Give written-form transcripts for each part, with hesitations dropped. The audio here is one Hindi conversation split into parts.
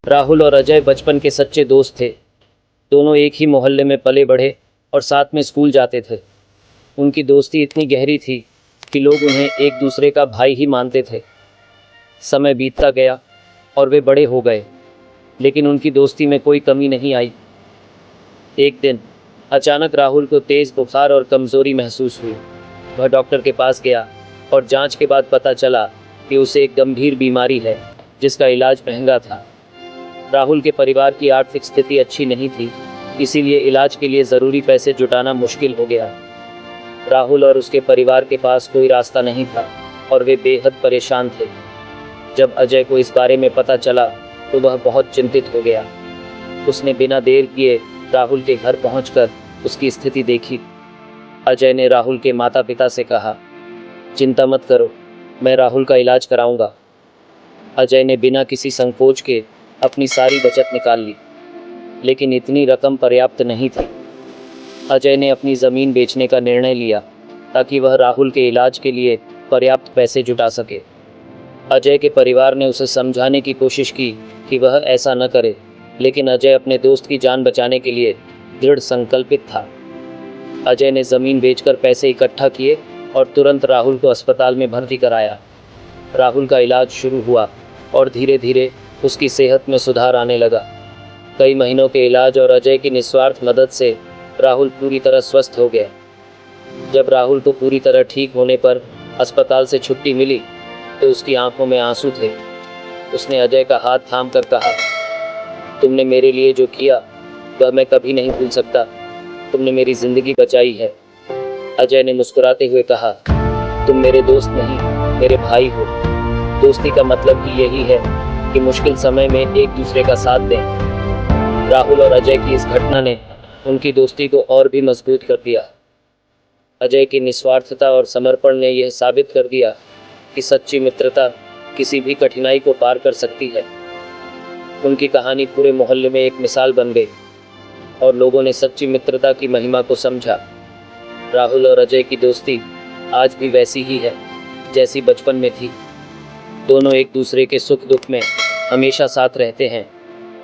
राहुल और अजय बचपन के सच्चे दोस्त थे। दोनों एक ही मोहल्ले में पले बढ़े और साथ में स्कूल जाते थे। उनकी दोस्ती इतनी गहरी थी कि लोग उन्हें एक दूसरे का भाई ही मानते थे। समय बीतता गया और वे बड़े हो गए, लेकिन उनकी दोस्ती में कोई कमी नहीं आई। एक दिन अचानक राहुल को तेज़ बुखार और कमज़ोरी महसूस हुई। वह डॉक्टर के पास गया और जांच के बाद पता चला कि उसे एक गंभीर बीमारी है, जिसका इलाज महंगा था। राहुल के परिवार की आर्थिक स्थिति अच्छी नहीं थी, इसीलिए इलाज के लिए ज़रूरी पैसे जुटाना मुश्किल हो गया। राहुल और उसके परिवार के पास कोई रास्ता नहीं था और वे बेहद परेशान थे। जब अजय को इस बारे में पता चला तो वह बहुत चिंतित हो गया। उसने बिना देर किए राहुल के घर पहुंचकर उसकी स्थिति देखी। अजय ने राहुल के माता पिता से कहा, चिंता मत करो, मैं राहुल का इलाज कराऊंगा। अजय ने बिना किसी संकोच के अपनी सारी बचत निकाल ली, लेकिन इतनी रकम पर्याप्त नहीं थी। अजय ने अपनी ज़मीन बेचने का निर्णय लिया ताकि वह राहुल के इलाज के लिए पर्याप्त पैसे जुटा सके। अजय के परिवार ने उसे समझाने की कोशिश की कि वह ऐसा न करे, लेकिन अजय अपने दोस्त की जान बचाने के लिए दृढ़ संकल्पित था। अजय ने ज़मीन बेचकर पैसे इकट्ठा किए और तुरंत राहुल को अस्पताल में भर्ती कराया। राहुल का इलाज शुरू हुआ और धीरे धीरे उसकी सेहत में सुधार आने लगा। कई महीनों के इलाज और अजय की निस्वार्थ मदद से राहुल पूरी तरह स्वस्थ हो गया। जब राहुल को पूरी तरह ठीक होने पर अस्पताल से छुट्टी मिली तो उसकी आंखों में आंसू थे। उसने अजय का हाथ थामकर कहा, तुमने मेरे लिए जो किया वह मैं कभी नहीं भूल सकता। तुमने मेरी ज़िंदगी बचाई है। अजय ने मुस्कुराते हुए कहा, तुम मेरे दोस्त नहीं, मेरे भाई हो। दोस्ती का मतलब ही यही है कि मुश्किल समय में एक दूसरे का साथ दें। राहुल और अजय की इस घटना ने उनकी दोस्ती को और भी मजबूत कर दिया। अजय की निस्वार्थता और समर्पण ने यह साबित कर दिया कि सच्ची मित्रता किसी भी कठिनाई को पार कर सकती है। उनकी कहानी पूरे मोहल्ले में एक मिसाल बन गई और लोगों ने सच्ची मित्रता की महिमा को समझा। राहुल और अजय की दोस्ती आज भी वैसी ही है जैसी बचपन में थी। दोनों एक दूसरे के सुख दुख में हमेशा साथ रहते हैं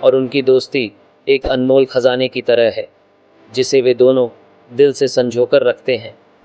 और उनकी दोस्ती एक अनमोल खजाने की तरह है, जिसे वे दोनों दिल से संजोकर रखते हैं।